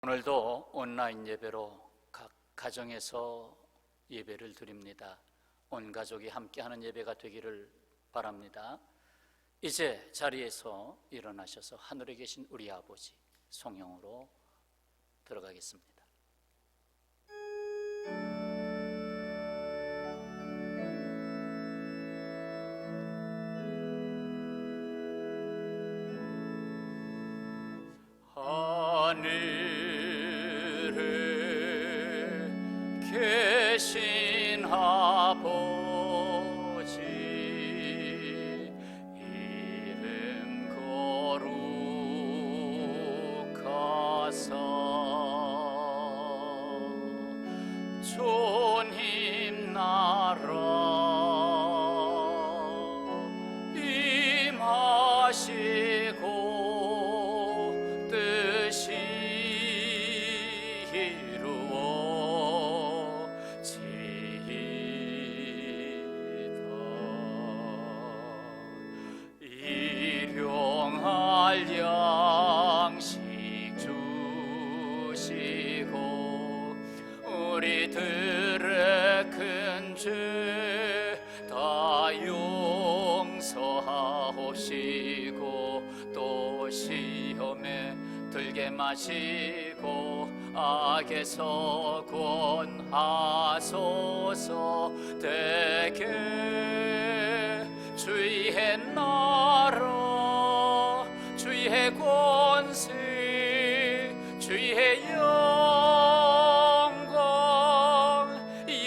오늘도 온라인 예배로 각 가정에서 예배를 드립니다. 온 가족이 함께하는 예배가 되기를 바랍니다. 이제 자리에서 일어나셔서 하늘에 계신 우리 아버지 성령으로 들어가겠습니다. 하늘에 계신 아버지 이름 거룩하사 주님 나라 임하시고 양식 주시고 우리들의 큰 죄 다 용서하옵시고 또 시험에 들게 마시고 악에서 구원하소서. 대개 주의 나라 주의 권세 주의 영광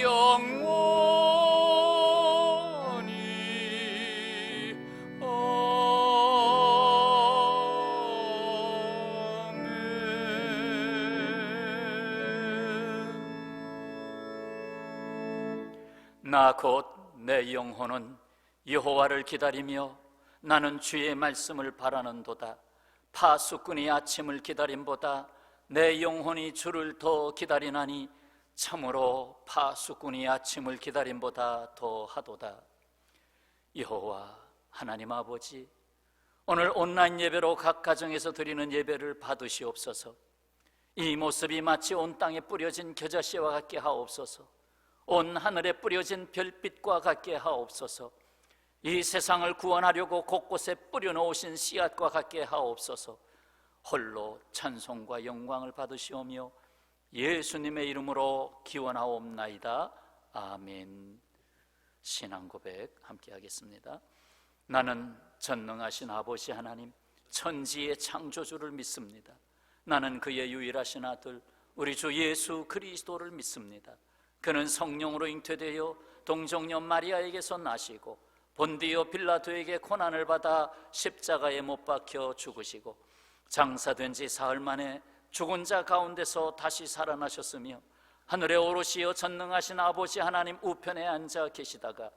영원히 아멘. 나 곧 내 영혼은 여호와를 기다리며 나는 주의 말씀을 바라는도다. 파수꾼이 아침을 기다림보다 내 영혼이 주를 더 기다리나니 참으로 파수꾼이 아침을 기다림보다 더하도다. 여호와 하나님 아버지, 오늘 온라인 예배로 각 가정에서 드리는 예배를 받으시옵소서. 이 모습이 마치 온 땅에 뿌려진 겨자씨와 같게 하옵소서. 온 하늘에 뿌려진 별빛과 같게 하옵소서. 이 세상을 구원하려고 곳곳에 뿌려놓으신 씨앗과 같게 하옵소서. 홀로 찬송과 영광을 받으시오며 예수님의 이름으로 기원하옵나이다. 아멘. 신앙 고백 함께 하겠습니다. 나는 전능하신 아버지 하나님, 천지의 창조주를 믿습니다. 나는 그의 유일하신 아들 우리 주 예수 그리스도를 믿습니다. 그는 성령으로 잉태되어 동정녀 마리아에게서 나시고 본디오 빌라도에게 고난을 받아 십자가에 못 박혀 죽으시고 장사된 지 사흘 만에 죽은 자 가운데서 다시 살아나셨으며 하늘에 오르시어 전능하신 아버지 하나님 우편에 앉아 계시다가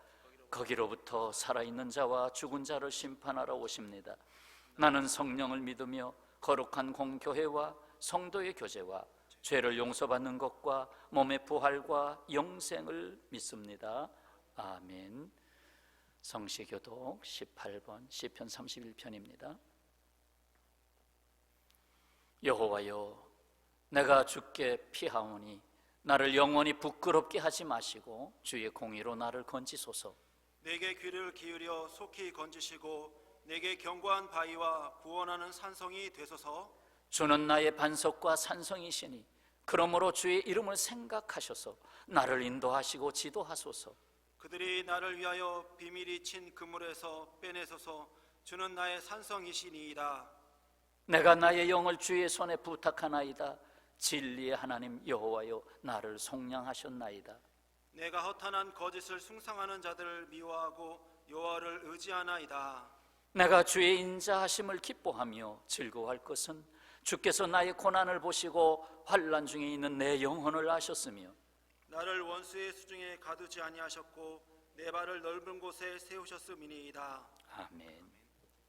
거기로부터 살아있는 자와 죽은 자를 심판하러 오십니다. 나는 성령을 믿으며 거룩한 공교회와 성도의 교제와 죄를 용서받는 것과 몸의 부활과 영생을 믿습니다. 아멘. 성시교독 18번 시편 31편입니다. 여호와여, 내가 주께 피하오니 나를 영원히 부끄럽게 하지 마시고 주의 공의로 나를 건지소서. 내게 귀를 기울여 속히 건지시고 내게 견고한 바위와 구원하는 산성이 되소서. 주는 나의 반석과 산성이시니 그러므로 주의 이름을 생각하셔서 나를 인도하시고 지도하소서. 그들이 나를 위하여 비밀이 친 그물에서 빼내소서. 주는 나의 산성이시니이다. 내가 나의 영을 주의 손에 부탁하나이다. 진리의 하나님 여호와여, 나를 속량하셨나이다. 내가 허탄한 거짓을 숭상하는 자들을 미워하고 여호와를 의지하나이다. 내가 주의 인자하심을 기뻐하며 즐거워할 것은 주께서 나의 고난을 보시고 환난 중에 있는 내 영혼을 아셨으며 나를 원수의 수중에 가두지 아니하셨고 내 발을 넓은 곳에 세우셨음이니이다. 아멘.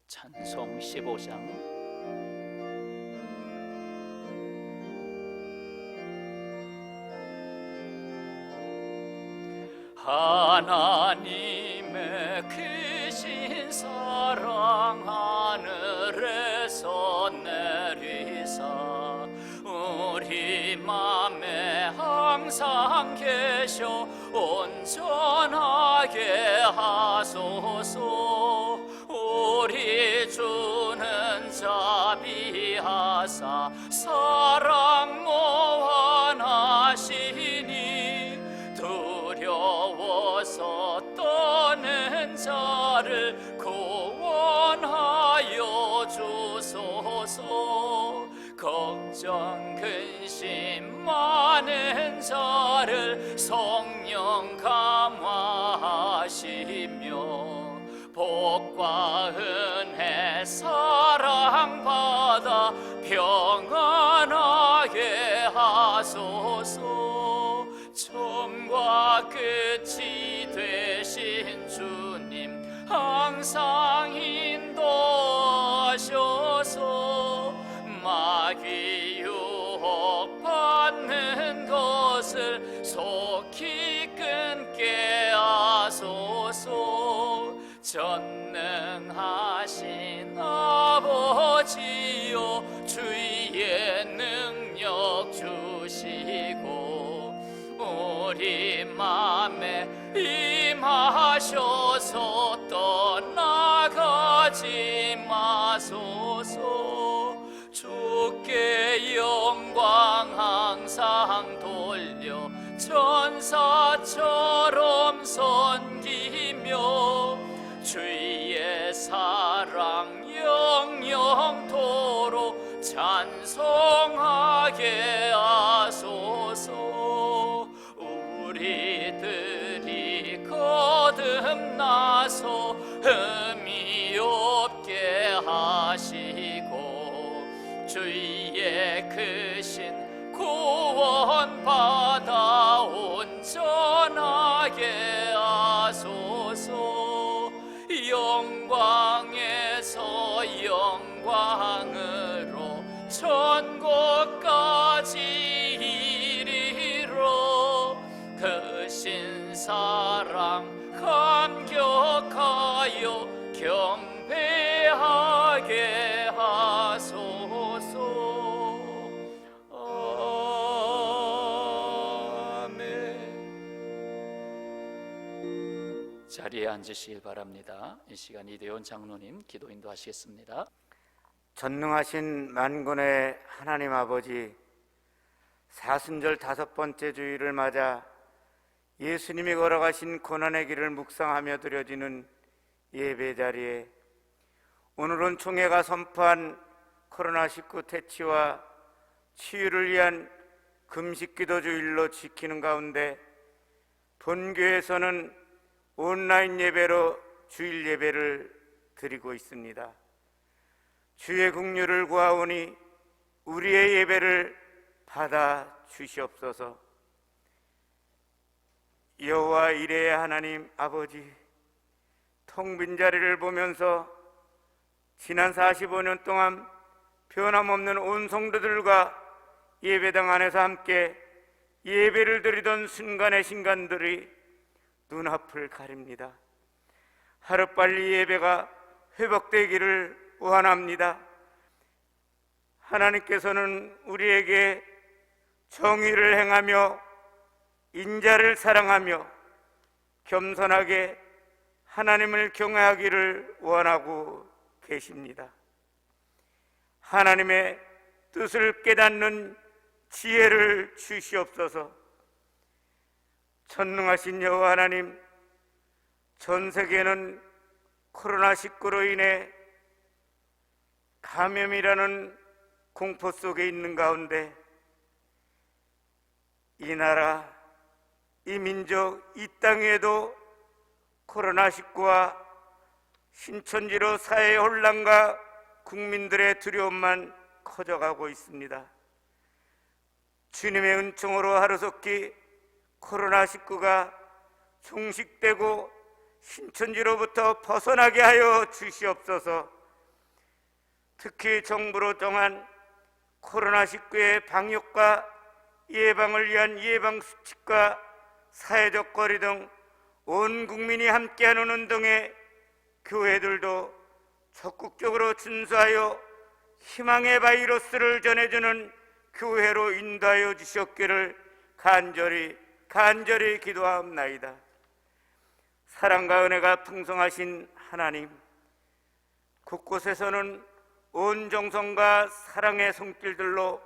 찬송 15장. 하나님의 크신 사랑 하늘에서 내리사 우리 항상 계셔 온전하게 하소서. 우리 주는 자비하사 사랑 무한하시니 두려워서 떠는 자를 구원하여 주소서. 걱정 근심 많은 자를 성령 감화하시며 복과 은혜 사랑받아 평안하게 하소서. 처음과 끝이 되신 주님 항상 인도하셔서 마귀 유혹 받는 것을 속히 끊게 하소서. 전능하신 아버지여 주의 능력 주시고 우리 맘에 임하셔서 떠나가지 마소서. 주께 영광 항상 돌려 천사처럼 섬기며 주의 사랑 영영토록 찬송하게 하소서. 우리들이 거듭나서 흠이 없게 하시고 주의 크신 구원받아 온전하게 하소서. 영광에서 영광으로 천국까지 이르러 크신 사랑 감격하여 경배하게 하소서. 자리에 앉으시길 바랍니다. 이 시간 이대원 장로님 기도 인도하시겠습니다. 전능하신 만군의 하나님 아버지, 사순절 5번째 주일을 맞아 예수님이 걸어가신 고난의 길을 묵상하며 드려지는 예배 자리에 오늘은 총회가 선포한 코로나19 퇴치와 치유를 위한 금식기도 주일로 지키는 가운데 본교에서는 온라인 예배로 주일 예배를 드리고 있습니다. 주의 긍휼을 구하오니 우리의 예배를 받아 주시옵소서. 여호와 이레의 하나님 아버지, 텅 빈 자리를 보면서 지난 45년 동안 변함없는 온 성도들과 예배당 안에서 함께 예배를 드리던 순간의 순간들이 눈앞을 가립니다. 하루빨리 예배가 회복되기를 원합니다. 하나님께서는 우리에게 정의를 행하며 인자를 사랑하며 겸손하게 하나님을 경외하기를 원하고 계십니다. 하나님의 뜻을 깨닫는 지혜를 주시옵소서. 전능하신 여호와 하나님, 전 세계는 코로나19로 인해 감염이라는 공포 속에 있는 가운데 이 나라, 이 민족, 이 땅에도 코로나19와 신천지로 사회의 혼란과 국민들의 두려움만 커져가고 있습니다. 주님의 은총으로 하루속히 코로나19가 종식되고 신천지로부터 벗어나게 하여 주시옵소서. 특히 정부로 정한 코로나19의 방역과 예방을 위한 예방수칙과 사회적 거리 등 온 국민이 함께하는 운동에 교회들도 적극적으로 준수하여 희망의 바이러스를 전해주는 교회로 인도하여 주셨기를 간절히 기도하옵나이다. 사랑과 은혜가 풍성하신 하나님, 곳곳에서는 온 정성과 사랑의 손길들로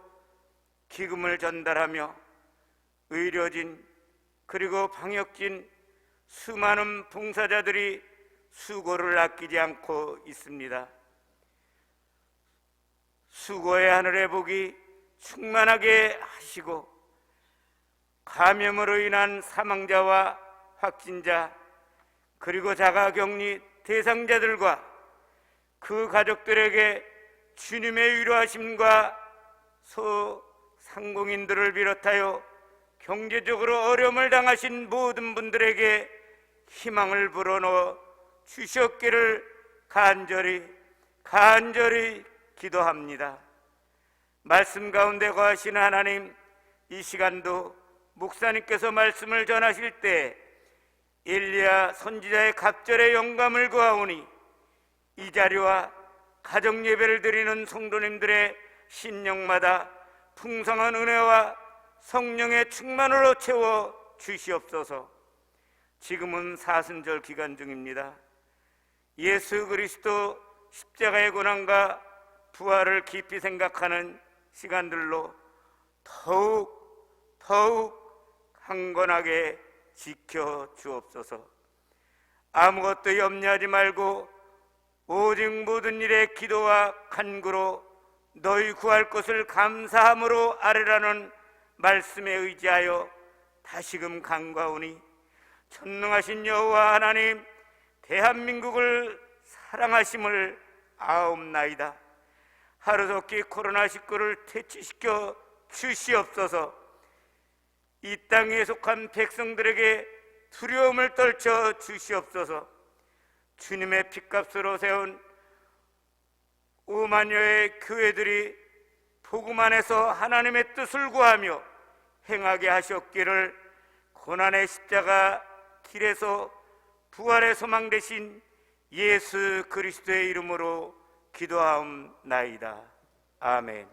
기금을 전달하며 의료진 그리고 방역진 수많은 봉사자들이 수고를 아끼지 않고 있습니다. 수고의 하늘의 복이 충만하게 하시고 감염으로 인한 사망자와 확진자 그리고 자가격리 대상자들과 그 가족들에게 주님의 위로하심과 소상공인들을 비롯하여 경제적으로 어려움을 당하신 모든 분들에게 희망을 불어넣어 주셨기를 간절히 기도합니다. 말씀 가운데 거하시는 하나님, 이 시간도 목사님께서 말씀을 전하실 때 엘리야 선지자의 갑절의 영감을 구하오니 이 자리와 가정 예배를 드리는 성도님들의 신령마다 풍성한 은혜와 성령의 충만으로 채워 주시옵소서. 지금은 사순절 기간 중입니다. 예수 그리스도 십자가의 고난과 부활을 깊이 생각하는 시간들로 더욱 강건하게 지켜 주옵소서. 아무것도 염려하지 말고 오직 모든 일에 기도와 간구로 너희 구할 것을 감사함으로 아뢰라는 말씀에 의지하여 다시금 간구하오니 전능하신 여호와 하나님, 대한민국을 사랑하심을 아옵나이다. 하루속히 코로나19를 퇴치시켜 주시옵소서. 이 땅에 속한 백성들에게 두려움을 떨쳐 주시옵소서. 주님의 핏값으로 세운 5만여의 교회들이 복음 안에서 하나님의 뜻을 구하며 행하게 하셨기를 고난의 십자가 길에서 부활의 소망 되신 예수 그리스도의 이름으로 기도하옵나이다. 아멘.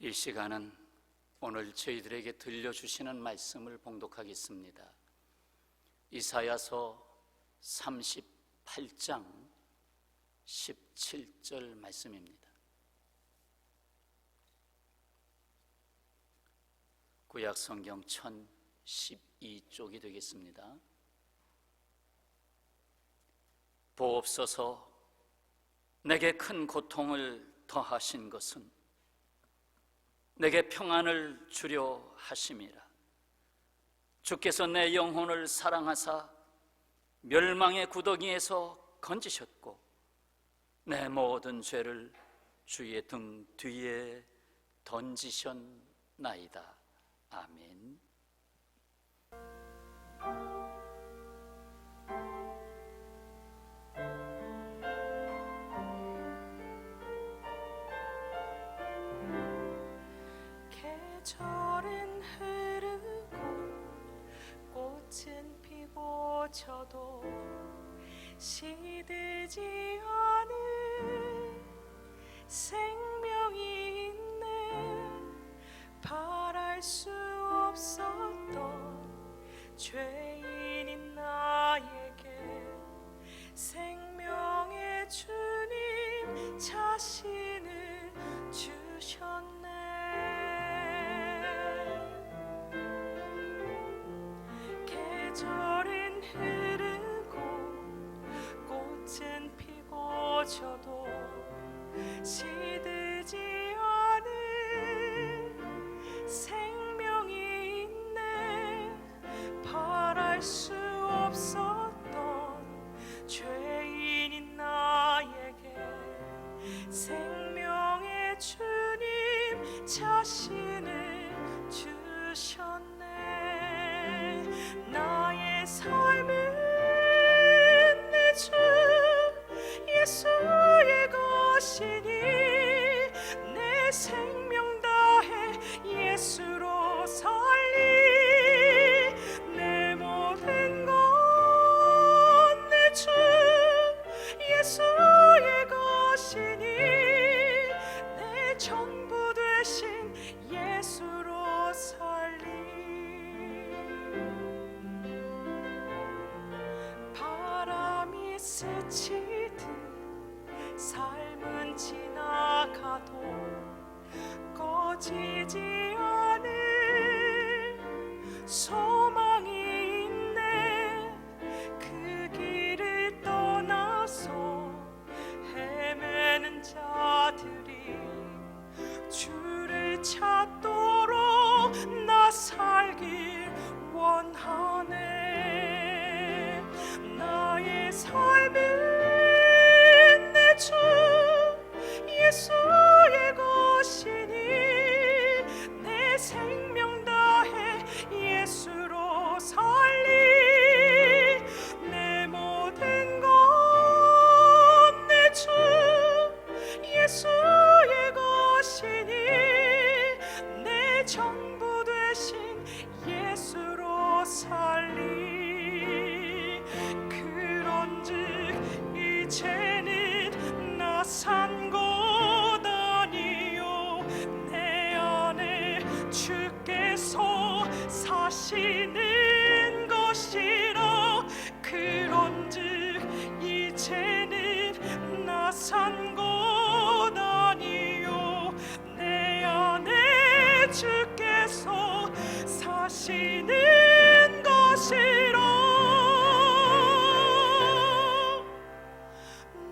이 시간은 오늘 저희들에게 들려주시는 말씀을 봉독하겠습니다. 이사야서 38장 17절 말씀입니다. 구약 성경 1012쪽이 되겠습니다. 보옵소서, 내게 큰 고통을 더하신 것은 내게 평안을 주려 하심이라. 주께서 내 영혼을 사랑하사 멸망의 구덩이에서 건지셨고 내 모든 죄를 주의 등 뒤에 던지셨나이다. 아멘. 계절은 흐르고 꽃은 피고 저도 시들지 않은 생명이 있네. 바랄 수 없었던 죄인인 나에게 생명의 주님 자신을 주셨네. 계절은 흐르고 꽃은 피고 저도 시들지 않은 생명이 있네. 바랄 수 없었던 죄인인 나에게 생명의 주님 자신을 주셨네. 나의 삶은 내 주 예수의 것이니 내 생명 다해 삶은 지나가도 꺼지지 않을 소망이 있네. 그 길을 떠나서 헤매는 자들이 주를 찾도록 나 살길 원하네. 나의 삶은 내 주 예수의 것이니 내 생명 다해 예수로 살리. 내 모든 것 내 주 예수의 것이니 내 전부 되신 예수로 살리. 그런즉 이제는 나 산 것 아니요 내 안에 주께서 사시는 것이라. 그런즉 이제는 나 산 것 아니요 내 안에 주께서 사시는 것이라.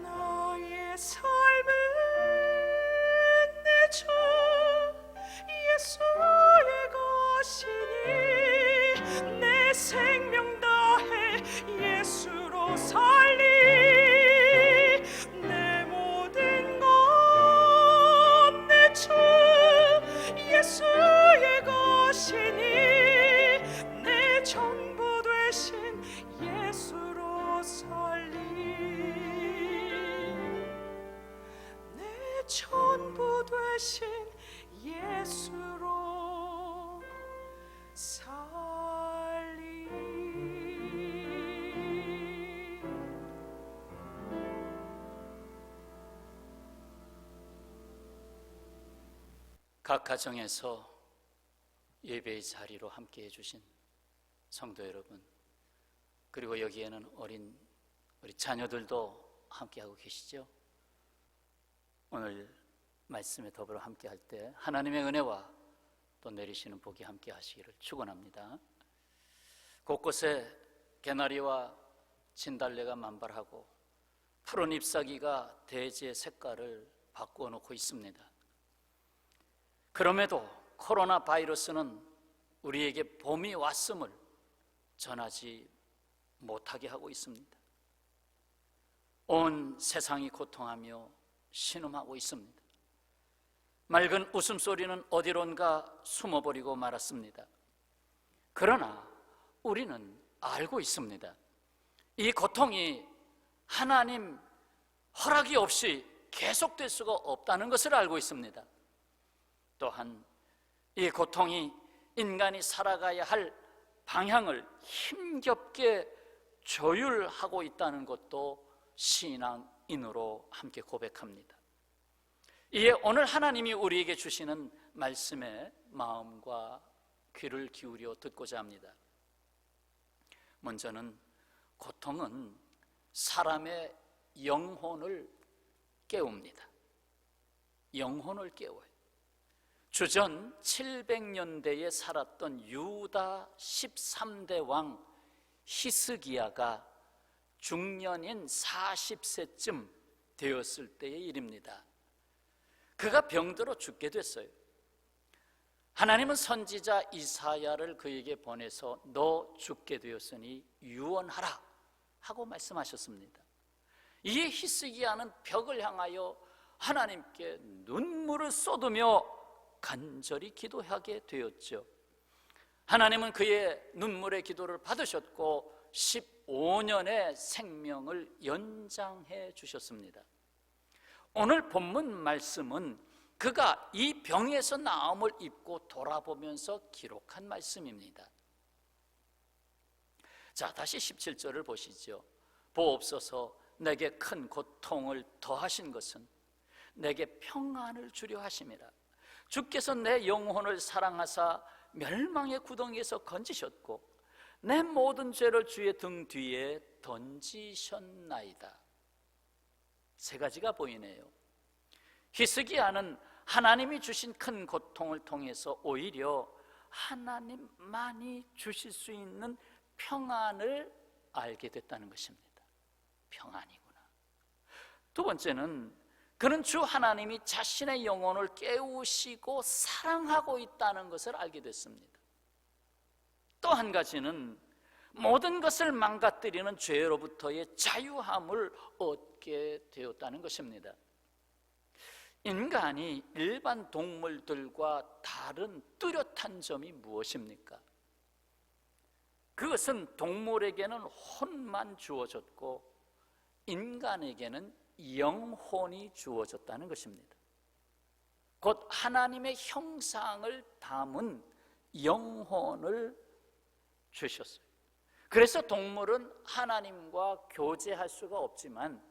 나의 삶은 내 주 예수의 것이니 내 생명 다해 예수로 살리. 내 모든 것 내 주 예수의 것이니 내 전부 되신 예수로 살리. 내 전부 되신 예수로 살리. 각 가정에서 예배의 자리로 함께해 주신 성도 여러분, 그리고 여기에는 어린 우리 자녀들도 함께하고 계시죠? 오늘 말씀에 더불어 함께할 때 하나님의 은혜와 또 내리시는 복이 함께 하시기를 축원합니다. 곳곳에 개나리와 진달래가 만발하고 푸른 잎사귀가 대지의 색깔을 바꾸어 놓고 있습니다. 그럼에도 코로나 바이러스는 우리에게 봄이 왔음을 전하지 못하게 하고 있습니다. 온 세상이 고통하며 신음하고 있습니다. 맑은 웃음소리는 어디론가 숨어버리고 말았습니다. 그러나 우리는 알고 있습니다. 이 고통이 하나님 허락이 없이 계속될 수가 없다는 것을 알고 있습니다. 또한 이 고통이 인간이 살아가야 할 방향을 힘겹게 조율하고 있다는 것도 신앙인으로 함께 고백합니다. 이에 오늘 하나님이 우리에게 주시는 말씀에 마음과 귀를 기울여 듣고자 합니다. 먼저는 고통은 사람의 영혼을 깨웁니다. 영혼을 깨워요. 주전 700년대에 살았던 유다 13대 왕 히스기야가 중년인 40세쯤 되었을 때의 일입니다. 그가 병들어 죽게 됐어요. 하나님은 선지자 이사야를 그에게 보내서 너 죽게 되었으니 유언하라 하고 말씀하셨습니다. 이에 히스기야는 벽을 향하여 하나님께 눈물을 쏟으며 간절히 기도하게 되었죠. 하나님은 그의 눈물의 기도를 받으셨고 15년의 생명을 연장해 주셨습니다. 오늘 본문 말씀은 그가 이 병에서 나음을 입고 돌아보면서 기록한 말씀입니다. 자, 다시 17절을 보시죠. 보옵소서 내게 큰 고통을 더하신 것은 내게 평안을 주려 하심이라. 주께서 내 영혼을 사랑하사 멸망의 구덩이에서 건지셨고 내 모든 죄를 주의 등 뒤에 던지셨나이다. 세 가지가 보이네요. 히스기야는 하나님이 주신 큰 고통을 통해서 오히려 하나님만이 주실 수 있는 평안을 알게 됐다는 것입니다. 평안이구나. 두 번째는 그는 주 하나님이 자신의 영혼을 깨우시고 사랑하고 있다는 것을 알게 됐습니다. 또 한 가지는 모든 것을 망가뜨리는 죄로부터의 자유함을 얻게 되었다는 것입니다. 인간이 일반 동물들과 다른 뚜렷한 점이 무엇입니까? 그것은 동물에게는 혼만 주어졌고 인간에게는 영혼이 주어졌다는 것입니다. 곧 하나님의 형상을 담은 영혼을 주셨어요. 그래서 동물은 하나님과 교제할 수가 없지만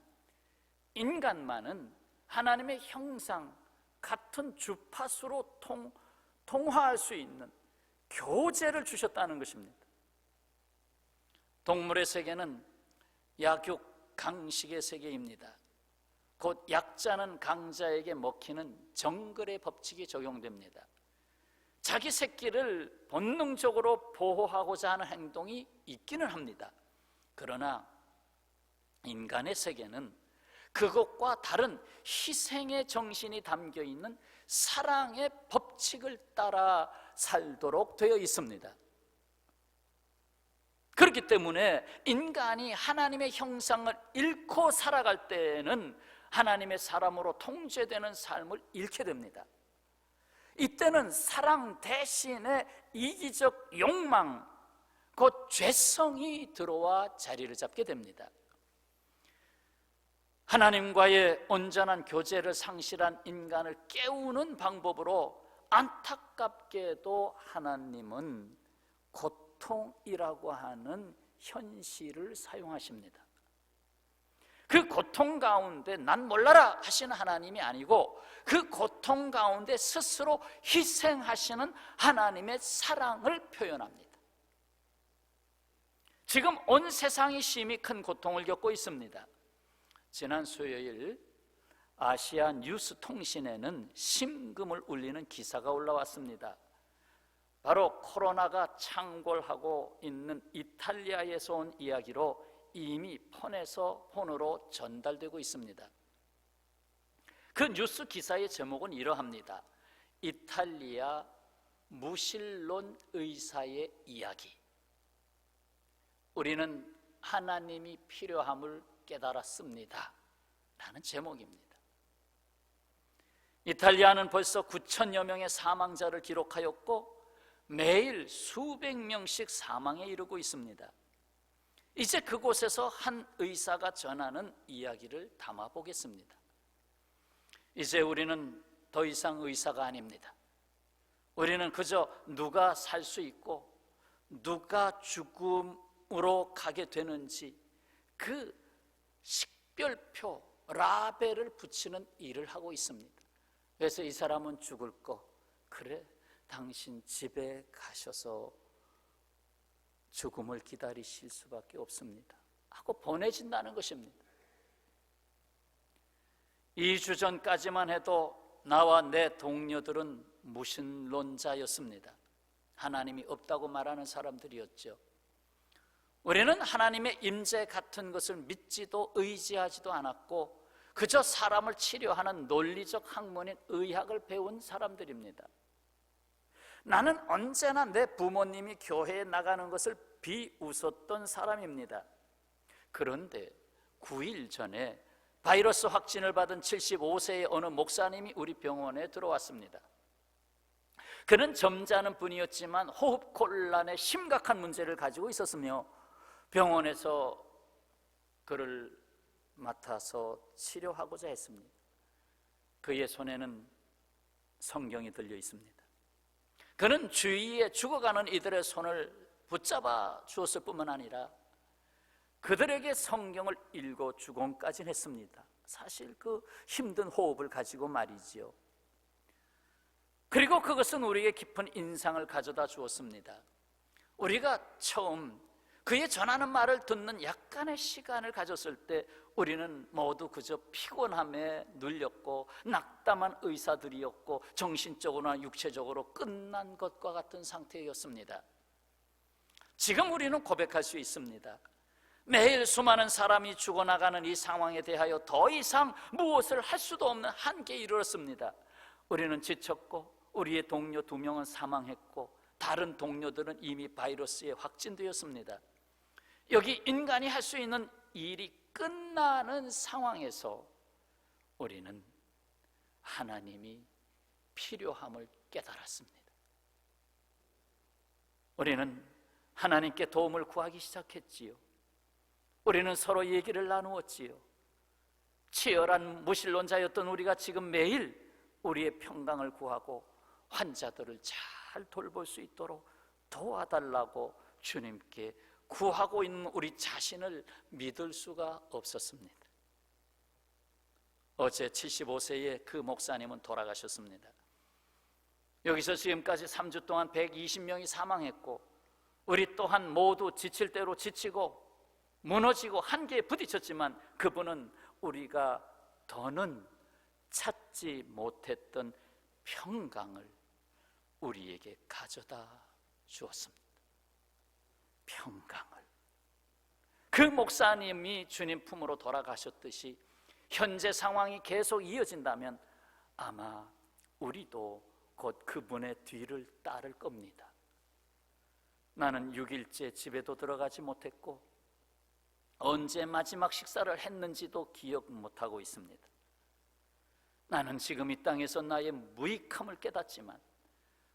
인간만은 하나님의 형상, 같은 주파수로 통화할 수 있는 교제를 주셨다는 것입니다. 동물의 세계는 약육, 강식의 세계입니다. 곧 약자는 강자에게 먹히는 정글의 법칙이 적용됩니다. 자기 새끼를 본능적으로 보호하고자 하는 행동이 있기는 합니다. 그러나 인간의 세계는 그것과 다른 희생의 정신이 담겨있는 사랑의 법칙을 따라 살도록 되어 있습니다. 그렇기 때문에 인간이 하나님의 형상을 잃고 살아갈 때에는 하나님의 사람으로 통제되는 삶을 잃게 됩니다. 이때는 사랑 대신에 이기적 욕망, 곧 죄성이 들어와 자리를 잡게 됩니다. 하나님과의 온전한 교제를 상실한 인간을 깨우는 방법으로 안타깝게도 하나님은 고통이라고 하는 현실을 사용하십니다. 그 고통 가운데 난 몰라라 하시는 하나님이 아니고 그 고통 가운데 스스로 희생하시는 하나님의 사랑을 표현합니다. 지금 온 세상이 심히 큰 고통을 겪고 있습니다. 지난 수요일 아시아 뉴스 통신에는 심금을 울리는 기사가 올라왔습니다. 바로 코로나가 창궐하고 있는 이탈리아에서 온 이야기로 이미 폰으로 전달되고 있습니다. 그 뉴스 기사의 제목은 이러합니다. 이탈리아 무신론 의사의 이야기. 우리는 하나님이 필요함을 깨달았습니다. 라는 제목입니다. 이탈리아는 벌써 9천여 명의 사망자를 기록하였고 매일 수백 명씩 사망에 이르고 있습니다. 이제 그곳에서 한 의사가 전하는 이야기를 담아보겠습니다. 이제 우리는 더 이상 의사가 아닙니다. 우리는 그저 누가 살 수 있고 누가 죽음으로 가게 되는지 그 식별표, 라벨을 붙이는 일을 하고 있습니다. 그래서 이 사람은 죽을 거, 그래 당신 집에 가셔서 죽음을 기다리실 수밖에 없습니다 하고 보내진다는 것입니다. 2주 전까지만 해도 나와 내 동료들은 무신론자였습니다. 하나님이 없다고 말하는 사람들이었죠. 우리는 하나님의 임재 같은 것을 믿지도 의지하지도 않았고 그저 사람을 치료하는 논리적 학문인 의학을 배운 사람들입니다. 나는 언제나 내 부모님이 교회에 나가는 것을 비웃었던 사람입니다. 그런데 9일 전에 바이러스 확진을 받은 75세의 어느 목사님이 우리 병원에 들어왔습니다. 그는 점잖은 분이었지만 호흡곤란의 심각한 문제를 가지고 있었으며 병원에서 그를 맡아서 치료하고자 했습니다. 그의 손에는 성경이 들려 있습니다. 그는 주위에 죽어가는 이들의 손을 붙잡아 주었을 뿐만 아니라 그들에게 성경을 읽어 주곤까지 했습니다. 사실 그 힘든 호흡을 가지고 말이지요. 그리고 그것은 우리에게 깊은 인상을 가져다 주었습니다. 우리가 처음 그의 전하는 말을 듣는 약간의 시간을 가졌을 때 우리는 모두 그저 피곤함에 눌렸고 낙담한 의사들이었고 정신적으로나 육체적으로 끝난 것과 같은 상태였습니다. 지금 우리는 고백할 수 있습니다. 매일 수많은 사람이 죽어나가는 이 상황에 대하여 더 이상 무엇을 할 수도 없는 한계에 이르렀습니다. 우리는 지쳤고 우리의 동료 2명은 사망했고 다른 동료들은 이미 바이러스에 확진되었습니다. 여기 인간이 할 수 있는 일이 끝나는 상황에서 우리는 하나님이 필요함을 깨달았습니다. 우리는 하나님께 도움을 구하기 시작했지요. 우리는 서로 얘기를 나누었지요. 치열한 무신론자였던 우리가 지금 매일 우리의 평강을 구하고 환자들을 잘 돌볼 수 있도록 도와달라고 주님께 구하고 있는 우리 자신을 믿을 수가 없었습니다. 어제 75세의 그 목사님은 돌아가셨습니다. 여기서 지금까지 3주 동안 120명이 사망했고 우리 또한 모두 지칠 대로 지치고 무너지고 한계에 부딪혔지만 그분은 우리가 더는 찾지 못했던 평강을 우리에게 가져다 주었습니다. 평강을. 그 목사님이 주님 품으로 돌아가셨듯이 현재 상황이 계속 이어진다면 아마 우리도 곧 그분의 뒤를 따를 겁니다. 나는 6일째 집에도 들어가지 못했고 언제 마지막 식사를 했는지도 기억 못하고 있습니다. 나는 지금 이 땅에서 나의 무익함을 깨닫지만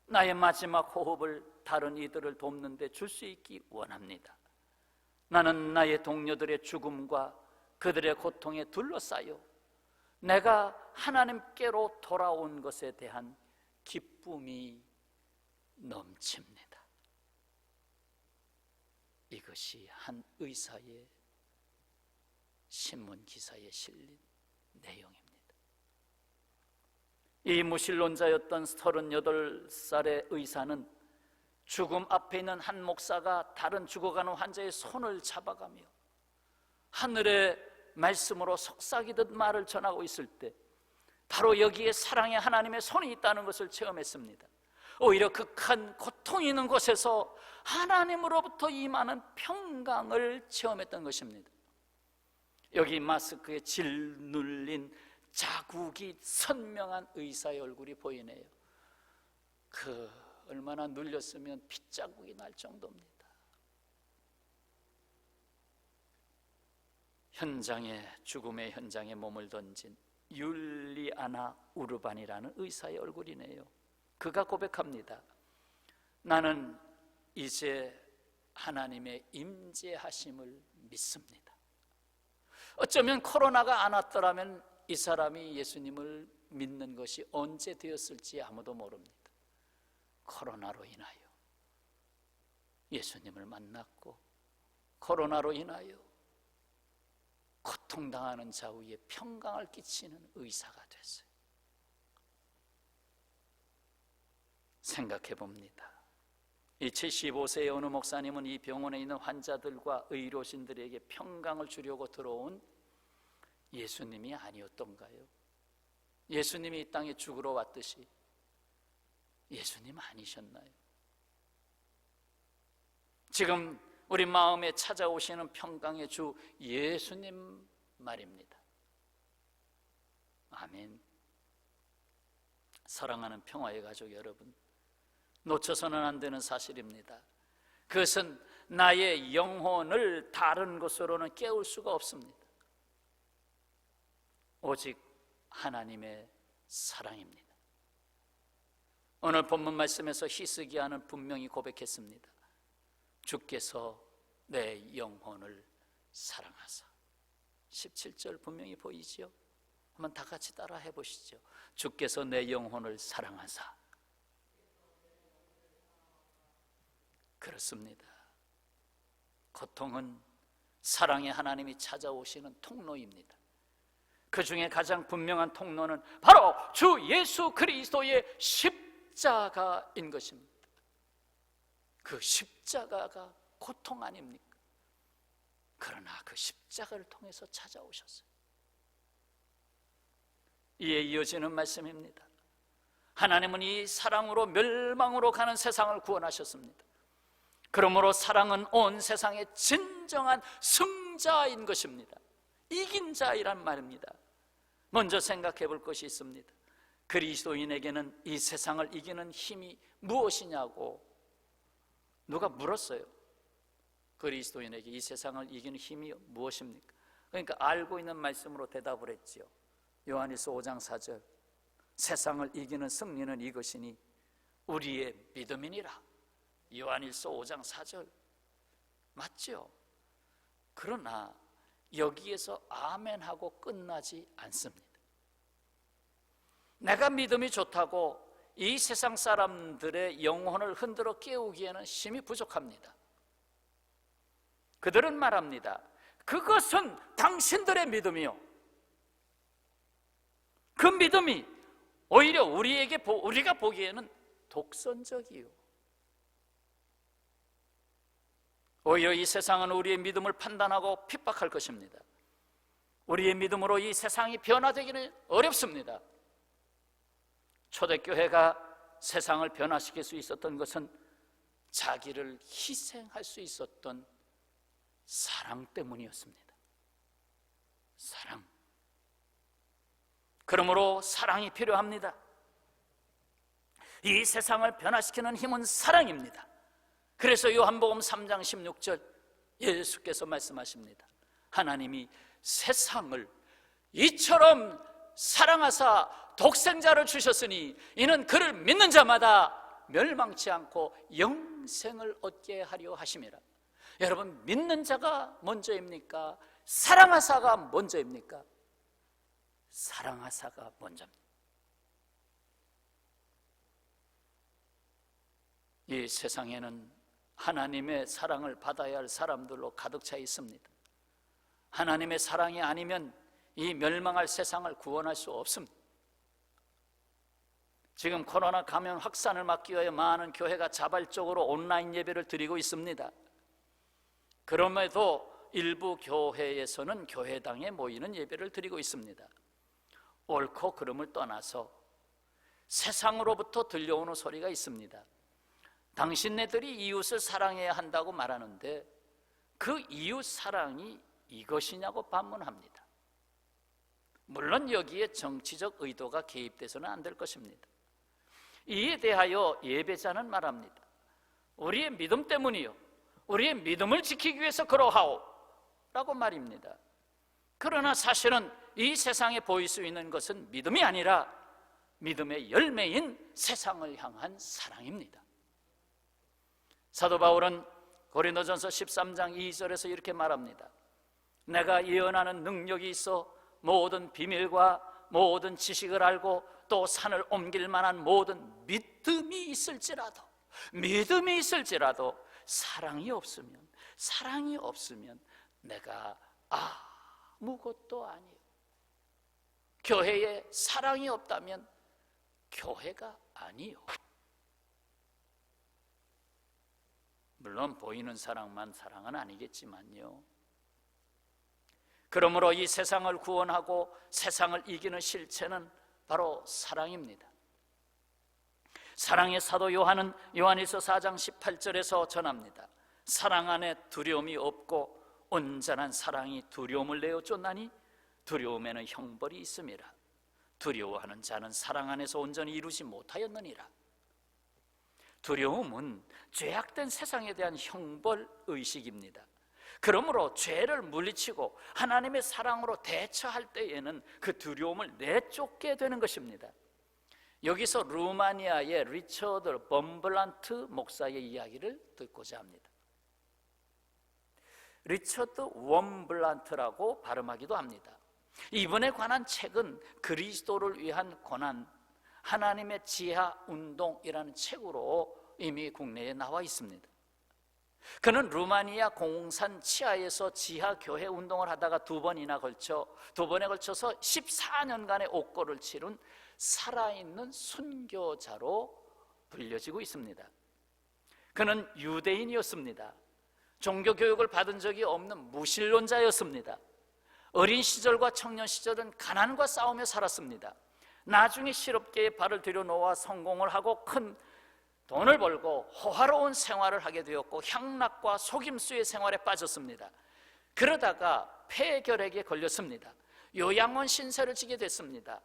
나의 마지막 호흡을 다른 이들을 돕는 데 줄 수 있기 원합니다. 나는 나의 동료들의 죽음과 그들의 고통에 둘러싸여 내가 하나님께로 돌아온 것에 대한 기쁨이 넘칩니다. 이것이 한 의사의 신문 기사에 실린 내용입니다. 이 무신론자였던 38살의 의사는 죽음 앞에 있는 한 목사가 다른 죽어가는 환자의 손을 잡아가며 하늘의 말씀으로 속삭이듯 말을 전하고 있을 때 바로 여기에 사랑의 하나님의 손이 있다는 것을 체험했습니다. 오히려 극한 고통이 있는 곳에서 하나님으로부터 임하는 평강을 체험했던 것입니다. 여기 마스크에 짓눌린 자국이 선명한 의사의 얼굴이 보이네요. 얼마나 눌렸으면 핏자국이 날 정도입니다. 죽음의 현장에 몸을 던진 율리아나 우르반이라는 의사의 얼굴이네요. 그가 고백합니다. 나는 이제 하나님의 임재하심을 믿습니다. 어쩌면 코로나가 안 왔더라면 이 사람이 예수님을 믿는 것이 언제 되었을지 아무도 모릅니다. 코로나로 인하여 예수님을 만났고 코로나로 인하여 고통당하는 자위에 평강을 끼치는 의사가 됐어요. 생각해 봅니다. 이 75세의 어느 목사님은 이 병원에 있는 환자들과 의료진들에게 평강을 주려고 들어온 예수님이 아니었던가요? 예수님이 이 땅에 죽으러 왔듯이 예수님 아니셨나요? 지금 우리 마음에 찾아오시는 평강의 주 예수님 말입니다. 아멘. 사랑하는 평화의 가족 여러분, 놓쳐서는 안 되는 사실입니다. 그것은 나의 영혼을 다른 것으로는 깨울 수가 없습니다. 오직 하나님의 사랑입니다. 오늘 본문 말씀에서 히스기야는 분명히 고백했습니다. 주께서 내 영혼을 사랑하사. 17절 분명히 보이지요? 한번 다 같이 따라 해보시죠. 주께서 내 영혼을 사랑하사. 그렇습니다. 고통은 사랑의 하나님이 찾아오시는 통로입니다. 그 중에 가장 분명한 통로는 바로 주 예수 그리스도의 십자가인 것입니다. 그 십자가가 고통 아닙니까? 그러나 그 십자가를 통해서 찾아오셨어요. 이에 이어지는 말씀입니다. 하나님은 이 사랑으로 멸망으로 가는 세상을 구원하셨습니다. 그러므로 사랑은 온 세상의 진정한 승자인 것입니다. 이긴 자이란 말입니다. 먼저 생각해 볼 것이 있습니다. 그리스도인에게는 이 세상을 이기는 힘이 무엇이냐고 누가 물었어요. 그리스도인에게 이 세상을 이기는 힘이 무엇입니까? 그러니까 알고 있는 말씀으로 대답을 했지요. 요한일서 5장 4절, 세상을 이기는 승리는 이것이니 우리의 믿음이니라. 요한일서 5장 4절 맞죠? 그러나 여기에서 아멘하고 끝나지 않습니다. 내가 믿음이 좋다고 이 세상 사람들의 영혼을 흔들어 깨우기에는 힘이 부족합니다. 그들은 말합니다. 그것은 당신들의 믿음이요, 그 믿음이 오히려 우리가 보기에는 독선적이요, 오히려 이 세상은 우리의 믿음을 판단하고 핍박할 것입니다. 우리의 믿음으로 이 세상이 변화되기는 어렵습니다. 초대교회가 세상을 변화시킬 수 있었던 것은 자기를 희생할 수 있었던 사랑 때문이었습니다. 사랑. 그러므로 사랑이 필요합니다. 이 세상을 변화시키는 힘은 사랑입니다. 그래서 요한복음 3장 16절 예수께서 말씀하십니다. 하나님이 세상을 이처럼 사랑하사 독생자를 주셨으니 이는 그를 믿는 자마다 멸망치 않고 영생을 얻게 하려 하심이라. 여러분, 믿는 자가 먼저입니까? 사랑하사가 먼저입니까? 사랑하사가 먼저입니다. 이 세상에는 하나님의 사랑을 받아야 할 사람들로 가득 차 있습니다. 하나님의 사랑이 아니면 이 멸망할 세상을 구원할 수 없습니다. 지금 코로나 감염 확산을 막기 위해 많은 교회가 자발적으로 온라인 예배를 드리고 있습니다. 그럼에도 일부 교회에서는 교회당에 모이는 예배를 드리고 있습니다. 옳고 그름을 떠나서 세상으로부터 들려오는 소리가 있습니다. 당신네들이 이웃을 사랑해야 한다고 말하는데 그 이웃 사랑이 이것이냐고 반문합니다. 물론 여기에 정치적 의도가 개입돼서는 안 될 것입니다. 이에 대하여 예배자는 말합니다. 우리의 믿음 때문이요, 우리의 믿음을 지키기 위해서 그러하오 라고 말입니다. 그러나 사실은 이 세상에 보일 수 있는 것은 믿음이 아니라 믿음의 열매인 세상을 향한 사랑입니다. 사도 바울은 고린도전서 13장 2절에서 이렇게 말합니다. 내가 예언하는 능력이 있어 모든 비밀과 모든 지식을 알고 또 산을 옮길 만한 모든 믿음이 있을지라도 사랑이 없으면 내가 아무것도 아니요. 교회에 사랑이 없다면 교회가 아니요. 물론 보이는 사랑만 사랑은 아니겠지만요. 그러므로 이 세상을 구원하고 세상을 이기는 실체는 바로 사랑입니다. 사랑의 사도 요한은 요한일서 4장 18절에서 전합니다. 사랑 안에 두려움이 없고 온전한 사랑이 두려움을 내어 쫓나니 두려움에는 형벌이 있음이라. 두려워하는 자는 사랑 안에서 온전히 이루지 못하였느니라. 두려움은 죄악된 세상에 대한 형벌 의식입니다. 그러므로 죄를 물리치고 하나님의 사랑으로 대처할 때에는 그 두려움을 내쫓게 되는 것입니다. 여기서 루마니아의 리처드 범블란트 목사의 이야기를 듣고자 합니다. 리처드 웜블란트라고 발음하기도 합니다. 이분에 관한 책은 그리스도를 위한 고난, 하나님의 지하 운동이라는 책으로 이미 국내에 나와 있습니다. 그는 루마니아 공산 치하에서 지하 교회 운동을 하다가 두 번에 걸쳐서 14년간의 옥고를 치룬 살아있는 순교자로 불려지고 있습니다. 그는 유대인이었습니다. 종교 교육을 받은 적이 없는 무신론자였습니다. 어린 시절과 청년 시절은 가난과 싸우며 살았습니다. 나중에 실업계에 발을 들여놓아 성공을 하고 큰 돈을 벌고 호화로운 생활을 하게 되었고 향락과 속임수의 생활에 빠졌습니다. 그러다가 폐결핵에 걸렸습니다. 요양원 신세를 지게 됐습니다.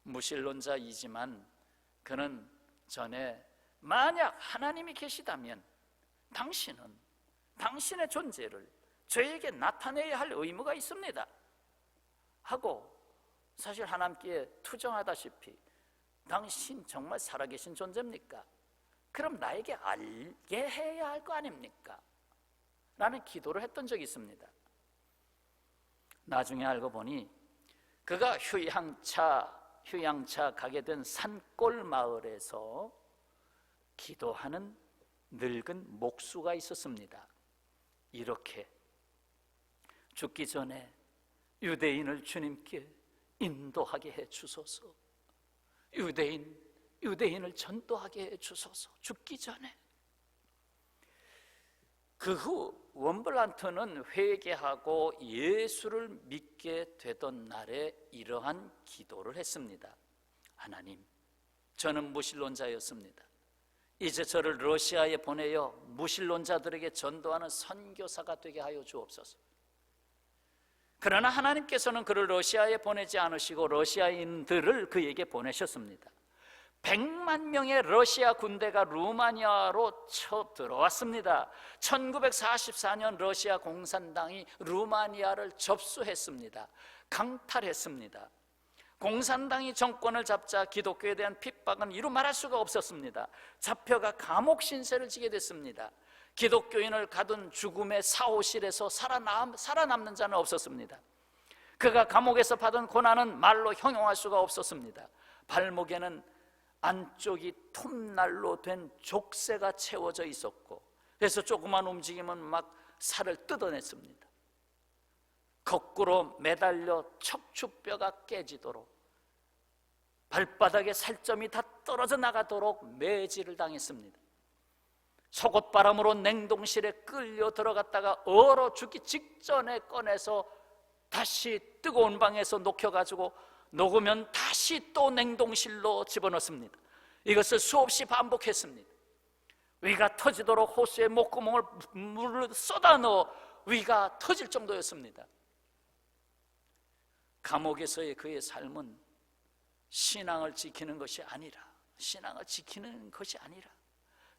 무신론자이지만 그는 전에 만약 하나님이 계시다면 당신은 당신의 존재를 저에게 나타내야 할 의무가 있습니다 하고, 사실 하나님께 투정하다시피 당신 정말 살아계신 존재입니까? 그럼 나에게 알게 해야 할 거 아닙니까? 라는 기도를 했던 적이 있습니다. 나중에 알고 보니 그가 휴양차 가게 된 산골 마을에서 기도하는 늙은 목수가 있었습니다. 이렇게 죽기 전에 유대인을 주님께 인도하게 해 주소서, 유대인을 전도하게 해 주소서. 죽기 전에. 그 후 럼블란트는 회개하고 예수를 믿게 되던 날에 이러한 기도를 했습니다. 하나님, 저는 무신론자였습니다. 이제 저를 러시아에 보내어 무신론자들에게 전도하는 선교사가 되게 하여 주옵소서. 그러나 하나님께서는 그를 러시아에 보내지 않으시고 러시아인들을 그에게 보내셨습니다. 100만 명의 러시아 군대가 루마니아로 쳐들어왔습니다. 1944년 러시아 공산당이 루마니아를 접수했습니다. 강탈했습니다. 공산당이 정권을 잡자 기독교에 대한 핍박은 이루 말할 수가 없었습니다. 잡혀가 감옥 신세를 지게 됐습니다. 기독교인을 가둔 죽음의 사호실에서 살아남는 자는 없었습니다. 그가 감옥에서 받은 고난은 말로 형용할 수가 없었습니다. 발목에는 안쪽이 톱날로 된 족쇄가 채워져 있었고, 그래서 조그만 움직이면 막 살을 뜯어냈습니다. 거꾸로 매달려 척추뼈가 깨지도록, 발바닥에 살점이 다 떨어져 나가도록 매질을 당했습니다. 속옷바람으로 냉동실에 끌려 들어갔다가 얼어 죽기 직전에 꺼내서 다시 뜨거운 방에서 녹여가지고 녹으면 다시 또 냉동실로 집어넣습니다. 이것을 수없이 반복했습니다. 위가 터지도록 호수에 목구멍을 물을 쏟아 넣어 위가 터질 정도였습니다. 감옥에서의 그의 삶은 신앙을 지키는 것이 아니라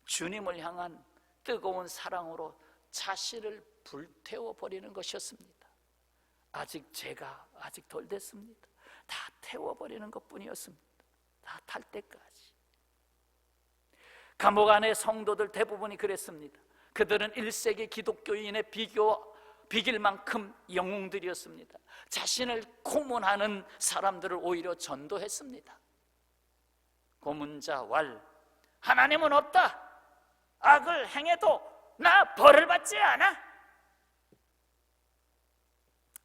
주님을 향한 뜨거운 사랑으로 자신을 불태워버리는 것이었습니다. 제가 아직 덜 됐습니다. 다 태워버리는 것뿐이었습니다. 다 탈 때까지. 감옥 안의 성도들 대부분이 그랬습니다. 그들은 1세기 기독교인의 비길 만큼 영웅들이었습니다. 자신을 고문하는 사람들을 오히려 전도했습니다. 고문자 왈, 하나님은 없다. 악을 행해도 나 벌을 받지 않아.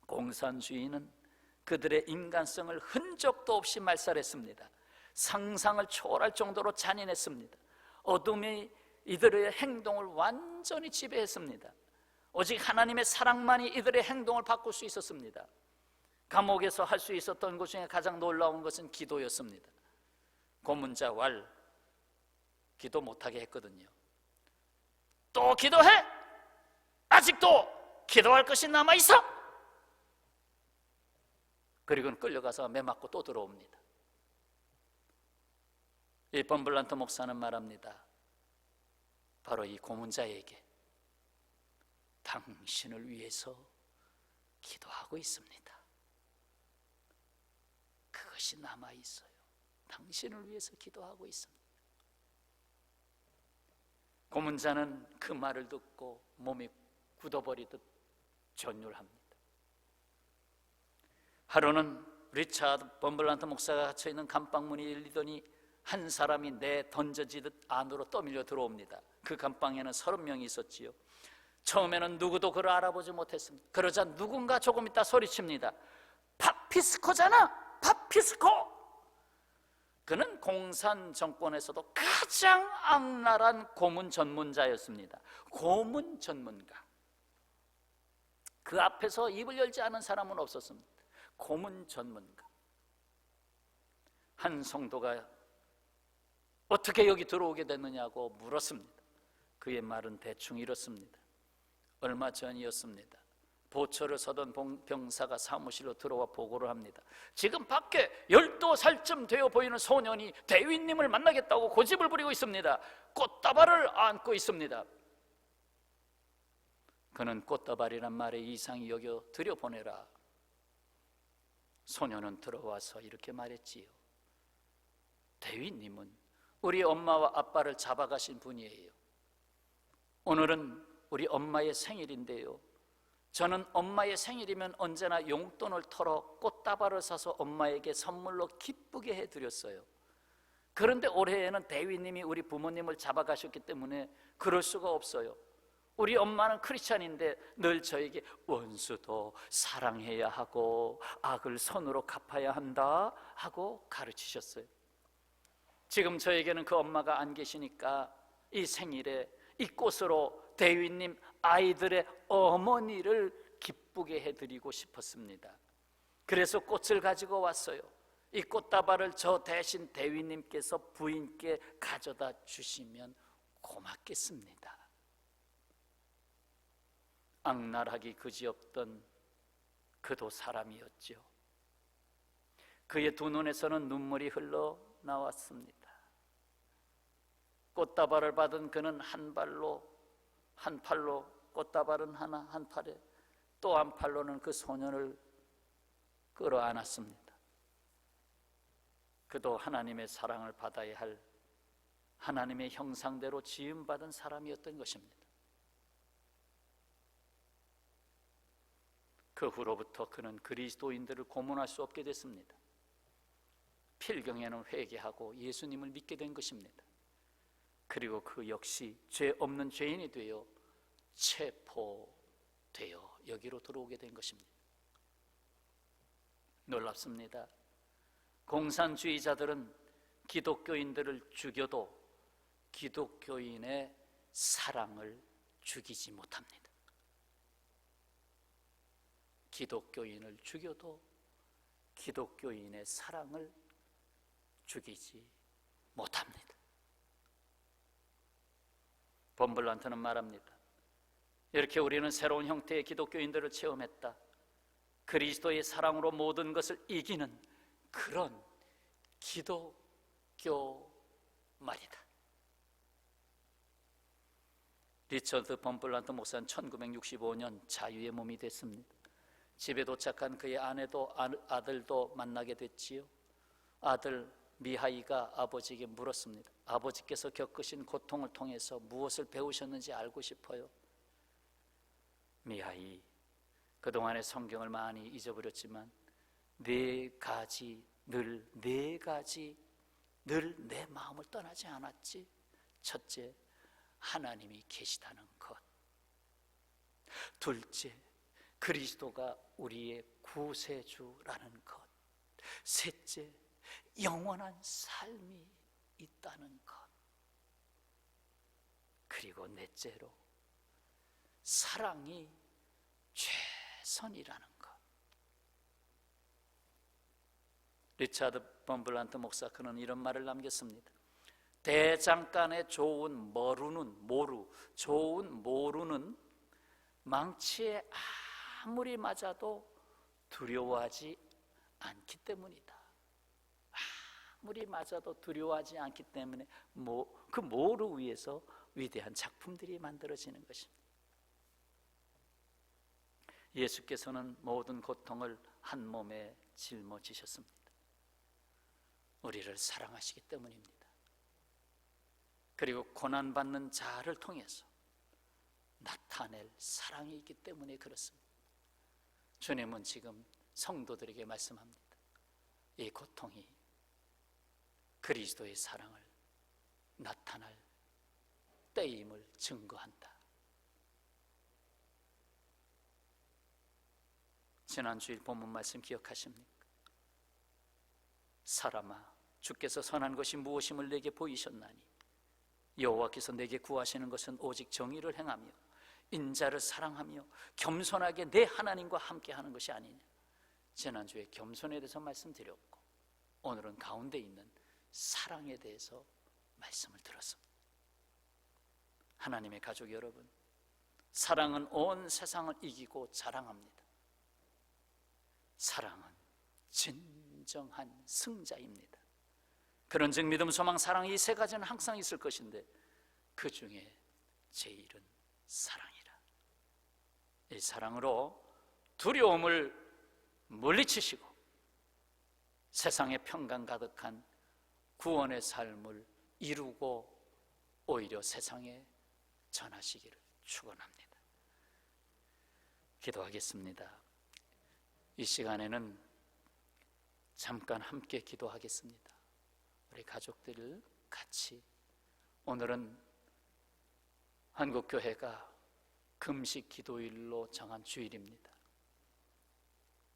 공산주의는 그들의 인간성을 흔적도 없이 말살했습니다. 상상을 초월할 정도로 잔인했습니다. 어둠이 이들의 행동을 완전히 지배했습니다. 오직 하나님의 사랑만이 이들의 행동을 바꿀 수 있었습니다. 감옥에서 할 수 있었던 것 중에 가장 놀라운 것은 기도였습니다. 고문자 왈, 기도 못하게 했거든요. 또 기도해? 아직도 기도할 것이 남아있어? 그리고는 끌려가서 매 맞고 또 들어옵니다. 이 범블란트 목사는 말합니다. 바로 이 고문자에게 당신을 위해서 기도하고 있습니다. 그것이 남아있어요. 당신을 위해서 기도하고 있습니다. 고문자는 그 말을 듣고 몸이 굳어버리듯 전율합니다. 하루는 리차드 범블란트 목사가 갇혀있는 감방문이 열리더니 한 사람이 내 던져지듯 안으로 떠밀려 들어옵니다. 그 감방에는 30명이 있었지요. 처음에는 누구도 그를 알아보지 못했습니다. 그러자 누군가 조금 있다 소리칩니다. 파피스코잖아, 파피스코. 그는 공산 정권에서도 가장 악랄한 고문 전문자였습니다. 고문 전문가. 그 앞에서 입을 열지 않은 사람은 없었습니다. 고문 전문가. 한 성도가 어떻게 여기 들어오게 됐느냐고 물었습니다. 그의 말은 대충 이렇습니다. 얼마 전이었습니다. 보초를 서던 병사가 사무실로 들어와 보고를 합니다. 지금 밖에 12살쯤 되어 보이는 소년이 대위님을 만나겠다고 고집을 부리고 있습니다. 꽃다발을 안고 있습니다. 그는 꽃다발이란 말에 이상히 여겨 들여보내라. 소년은 들어와서 이렇게 말했지요. 대위님은 우리 엄마와 아빠를 잡아가신 분이에요. 오늘은 우리 엄마의 생일인데요, 저는 엄마의 생일이면 언제나 용돈을 털어 꽃다발을 사서 엄마에게 선물로 기쁘게 해드렸어요. 그런데 올해에는 대위님이 우리 부모님을 잡아가셨기 때문에 그럴 수가 없어요. 우리 엄마는 크리스찬인데 늘 저에게 원수도 사랑해야 하고 악을 선으로 갚아야 한다 하고 가르치셨어요. 지금 저에게는 그 엄마가 안 계시니까 이 생일에 이 꽃으로 대위님 아이들의 어머니를 기쁘게 해드리고 싶었습니다. 그래서 꽃을 가지고 왔어요. 이 꽃다발을 저 대신 대위님께서 부인께 가져다 주시면 고맙겠습니다. 악랄하기 그지없던 그도 사람이었죠. 그의 두 눈에서는 눈물이 흘러나왔습니다. 꽃다발을 받은 그는 한 팔로 꽃다발은 하나, 한 팔에 또 한 팔로는 그 소년을 끌어안았습니다. 그도 하나님의 사랑을 받아야 할 하나님의 형상대로 지음받은 사람이었던 것입니다. 그 후로부터 그는 그리스도인들을 고문할 수 없게 됐습니다. 필경에는 회개하고 예수님을 믿게 된 것입니다. 그리고 그 역시 죄 없는 죄인이 되어 체포되어 여기로 들어오게 된 것입니다. 놀랍습니다. 공산주의자들은 기독교인들을 죽여도 기독교인의 사랑을 죽이지 못합니다. 기독교인을 죽여도 기독교인의 사랑을 죽이지 못합니다. 범블란트는 말합니다. 이렇게 우리는 새로운 형태의 기독교인들을 체험했다. 그리스도의 사랑으로 모든 것을 이기는 그런 기독교 말이다. 리처드 범블란트 목사는 1965년 자유의 몸이 됐습니다. 집에 도착한 그의 아내도 아들도 만나게 됐지요. 아들 미하이가 아버지에게 물었습니다. 아버지께서 겪으신 고통을 통해서 무엇을 배우셨는지 알고 싶어요. 미하이, 그동안의 성경을 많이 잊어버렸지만 늘 내 마음을 떠나지 않았지. 첫째, 하나님이 계시다는 것. 둘째, 그리스도가 우리의 구세주라는 것. 셋째, 영원한 삶이 있다는 것. 그리고 넷째로 사랑이 최선이라는 것. 리차드 범블란트 목사, 그는 이런 말을 남겼습니다. 대장간의 좋은 모루는 망치에 아무리 맞아도 두려워하지 않기 때문이다. 아무리 맞아도 두려워하지 않기 때문에 그 모루 위에서 위대한 작품들이 만들어지는 것입니다. 예수께서는 모든 고통을 한 몸에 짊어지셨습니다. 우리를 사랑하시기 때문입니다. 그리고 고난받는 자를 통해서 나타낼 사랑이 있기 때문에 그렇습니다. 주님은 지금 성도들에게 말씀합니다. 이 고통이 그리스도의 사랑을 나타날 때임을 증거한다. 지난 주일 본문 말씀 기억하십니까? 사람아, 주께서 선한 것이 무엇임을 내게 보이셨나니 여호와께서 내게 구하시는 것은 오직 정의를 행하며 인자를 사랑하며 겸손하게 내 하나님과 함께하는 것이 아니냐. 지난주에 겸손에 대해서 말씀드렸고 오늘은 가운데 있는 사랑에 대해서 말씀을 들었습니다. 하나님의 가족 여러분, 사랑은 온 세상을 이기고 자랑합니다. 사랑은 진정한 승자입니다. 그런즉 믿음, 소망, 사랑 이 세 가지는 항상 있을 것인데 그 중에 제일은 사랑이라. 이 사랑으로 두려움을 물리치시고 세상에 평강 가득한 구원의 삶을 이루고 오히려 세상에 전하시기를 축원합니다. 기도하겠습니다. 이 시간에는 잠깐 함께 기도하겠습니다. 우리 가족들 같이. 오늘은 한국교회가 금식 기도일로 정한 주일입니다.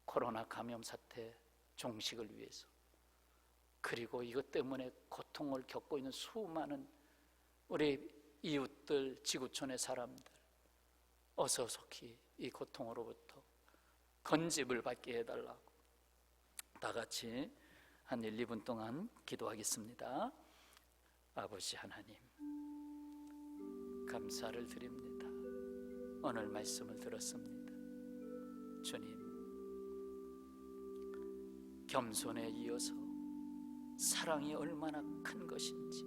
코로나 감염 사태 종식을 위해서, 그리고 이것 때문에 고통을 겪고 있는 수많은 우리 이웃들, 지구촌의 사람들 어서 속히 이 고통으로부터 건집을 받게 해달라고 다 같이 한 1, 2분 동안 기도하겠습니다. 아버지 하나님, 감사를 드립니다. 오늘 말씀을 들었습니다. 주님, 겸손에 이어서 사랑이 얼마나 큰 것인지,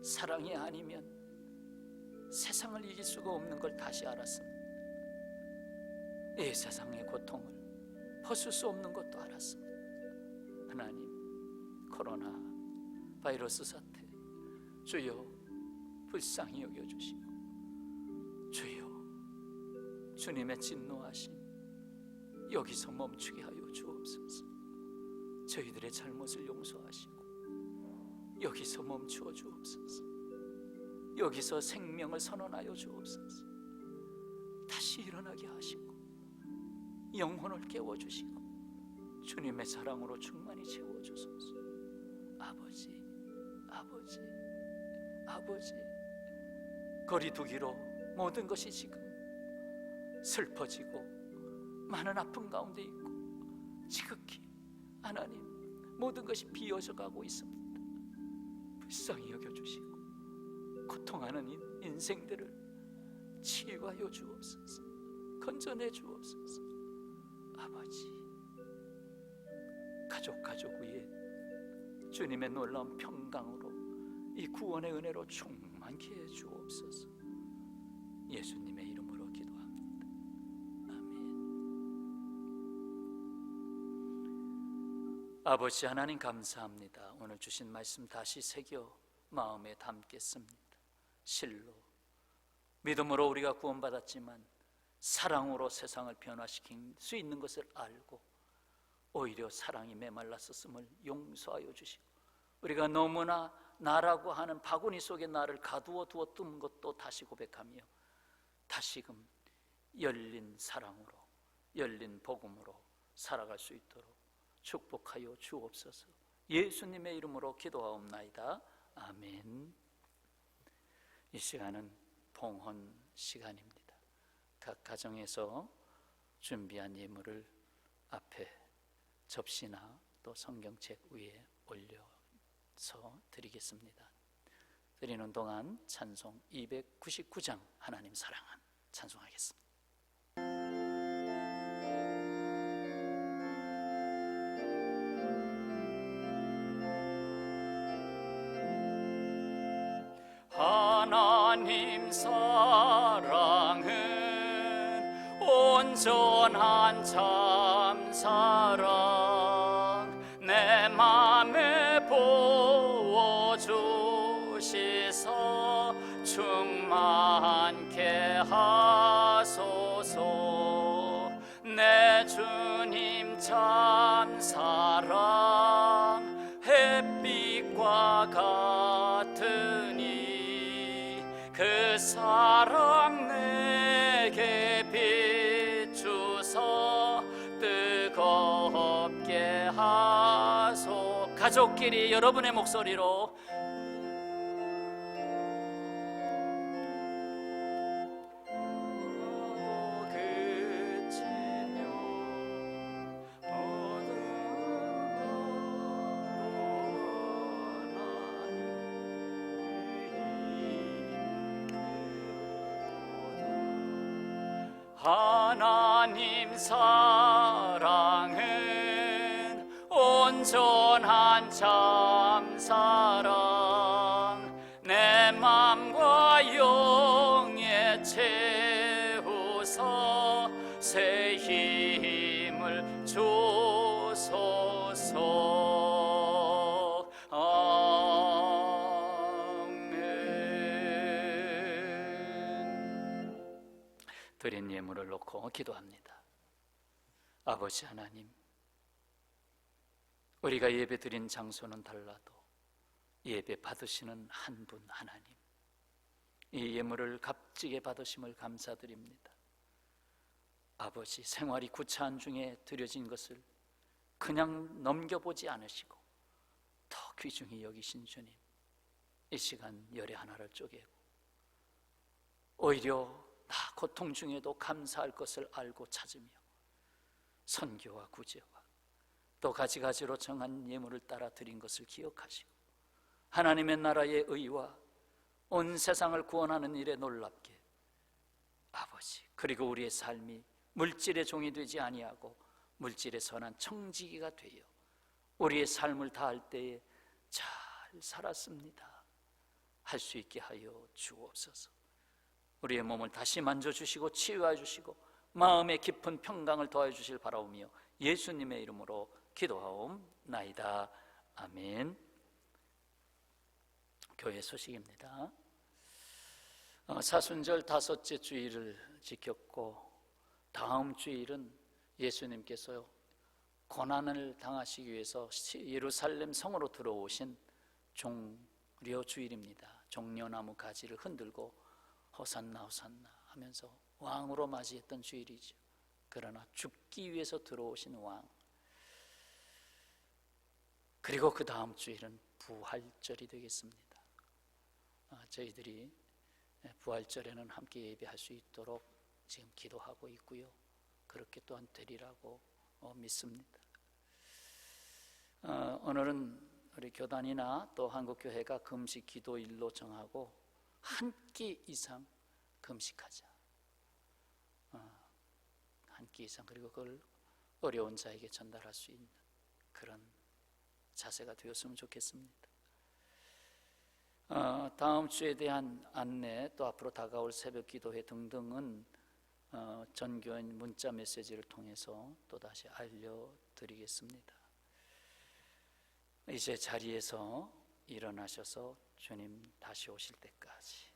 사랑이 아니면 세상을 이길 수가 없는 걸 다시 알았습니다. 이 세상의 고통을 벗을 수 없는 것도 알았습니다. 하나님, 코로나 바이러스 사태 주여 불쌍히 여겨주시고, 주여 주님의 진노하심 여기서 멈추게 하여 주옵소서. 저희들의 잘못을 용서하시고 여기서 멈추어 주옵소서. 여기서 생명을 선언하여 주옵소서. 다시 일어나게 하시고 영혼을 깨워주시고 주님의 사랑으로 충만히 채워주소서. 아버지, 아버지, 아버지, 거리두기로 모든 것이 지금 슬퍼지고 많은 아픔 가운데 있고 지극히 하나님 모든 것이 비어져 가고 있습니다. 불쌍히 여겨주시고 고통하는 인생들을 치유하여 주옵소서. 건져내 주옵소서. 아버지, 가족 위에 주님의 놀라운 평강으로 이 구원의 은혜로 충만케 해 주옵소서. 예수님의 이름으로 기도합니다. 아멘. 아버지 하나님 감사합니다. 오늘 주신 말씀 다시 새겨 마음에 담겠습니다. 실로 믿음으로 우리가 구원받았지만 사랑으로 세상을 변화시킬 수 있는 것을 알고 오히려 사랑이 메말랐었음을 용서하여 주시고, 우리가 너무나 나라고 하는 바구니 속에 나를 가두어 두었던 것도 다시 고백하며 다시금 열린 사랑으로, 열린 복음으로 살아갈 수 있도록 축복하여 주옵소서. 예수님의 이름으로 기도하옵나이다. 아멘. 이 시간은 봉헌 시간입니다. 각 가정에서 준비한 예물을 앞에 접시나 또 성경책 위에 올려서 드리겠습니다. 드리는 동안 찬송 299장 하나님 사랑한 찬송하겠습니다. 하나님 사랑은 온전한 참 사랑, 내 맘에 부어주시서 충만케 하소서. 내 주님 참 사랑 햇빛과 같으니 그 사랑 내게 비추서 뜨겁게 하소. 가족끼리 여러분의 목소리로 하나님 사랑은 온전한 참사랑 내 맘과 영에 채우서 새 힘을 주소서. 아멘. 드린 예물을 놓고 기도합니다. 아버지 하나님, 우리가 예배 드린 장소는 달라도 예배 받으시는 한 분 하나님, 이 예물을 값지게 받으심을 감사드립니다. 아버지, 생활이 구차한 중에 드려진 것을 그냥 넘겨보지 않으시고 더 귀중히 여기신 주님, 이 시간 열의 하나를 쪼개고 오히려 나 고통 중에도 감사할 것을 알고 찾으며 선교와 구제와 또 가지가지로 정한 예물을 따라 드린 것을 기억하시고 하나님의 나라의 의와 온 세상을 구원하는 일에 놀랍게 아버지, 그리고 우리의 삶이 물질의 종이 되지 아니하고 물질의 선한 청지기가 되어 우리의 삶을 다할 때에 잘 살았습니다 할 수 있게 하여 주옵소서. 우리의 몸을 다시 만져주시고 치유해 주시고 마음의 깊은 평강을 더해 주실 바라오며 예수님의 이름으로 기도하옵나이다. 아멘. 교회 소식입니다. 사순절 5째 주일을 지켰고 다음 주일은 예수님께서 고난을 당하시기 위해서 예루살렘 성으로 들어오신 종려 주일입니다. 종려나무 가지를 흔들고 호산나 호산나 하면서 왕으로 맞이했던 주일이죠. 그러나 죽기 위해서 들어오신 왕, 그리고 그 다음 주일은 부활절이 되겠습니다. 저희들이 부활절에는 함께 예배할 수 있도록 지금 기도하고 있고요, 그렇게 또한 되리라고 믿습니다. 오늘은 우리 교단이나 또 한국교회가 금식 기도일로 정하고 한 끼 이상 금식하자. 한 끼 이상, 그리고 그걸 어려운 자에게 전달할 수 있는 그런 자세가 되었으면 좋겠습니다. 다음 주에 대한 안내, 또 앞으로 다가올 새벽 기도회 등등은 전교인 문자 메시지를 통해서 또다시 알려드리겠습니다. 이제 자리에서 일어나셔서 주님 다시 오실 때까지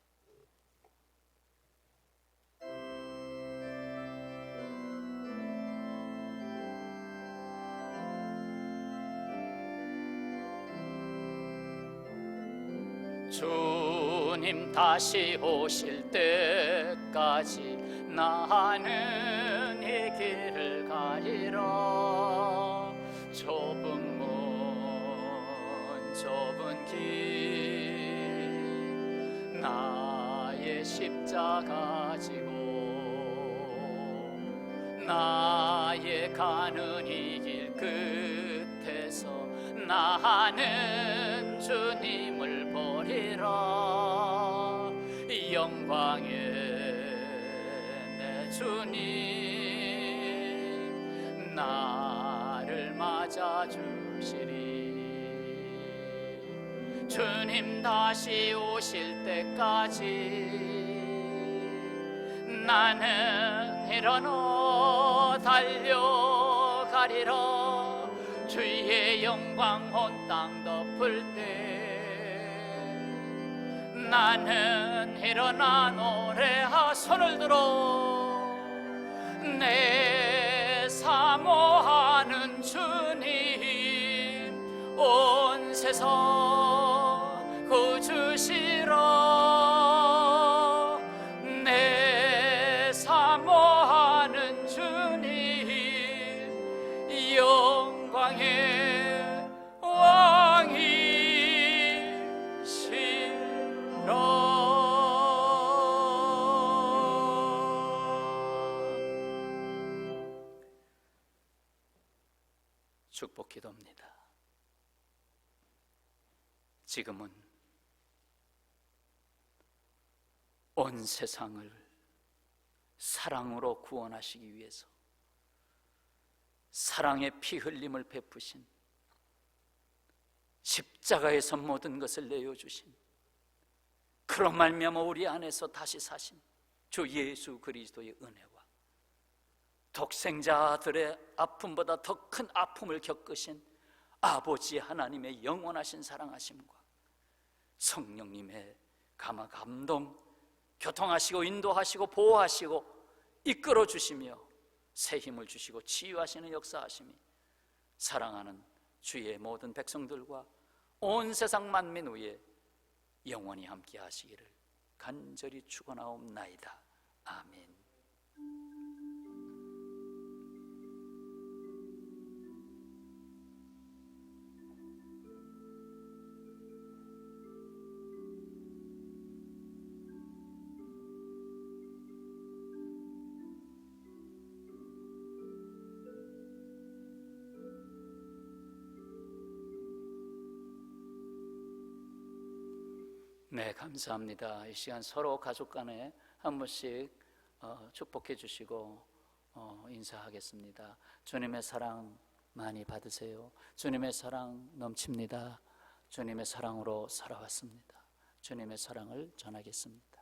주님 다시 오실 때까지 나는 이 길을 가리라. 좁은 문 좁은 길 나의 십자가 지고 나의 가는 이 길 끝에서 나는 주님을 보리라. 영광의 내 주님 나를 맞아주시리. 주님 다시 오실 때까지 나는 일어나 달려가리라. 주의 영광 온 땅 덮을 때 나는 일어나 노래하 손을 들어 내 사모하는 주님 온 세상 구주시라. 내 사모하는 주님 영광의 왕 지금은 온 세상을 사랑으로 구원하시기 위해서 사랑의 피 흘림을 베푸신, 십자가에서 모든 것을 내어주신, 그런 말미암아 우리 안에서 다시 사신 주 예수 그리스도의 은혜와 독생자들의 아픔보다 더 큰 아픔을 겪으신 아버지 하나님의 영원하신 사랑하심과 성령님의 감동, 교통하시고 인도하시고 보호하시고 이끌어 주시며 새 힘을 주시고 치유하시는 역사하심이 사랑하는 주의 모든 백성들과 온 세상 만민 위에 영원히 함께 하시기를 간절히 축원하옵나이다. 아멘. 네, 감사합니다. 이 시간 서로 가족 간에 한 번씩 축복해 주시고 인사하겠습니다. 주님의 사랑 많이 받으세요. 주님의 사랑 넘칩니다. 주님의 사랑으로 살아왔습니다. 주님의 사랑을 전하겠습니다.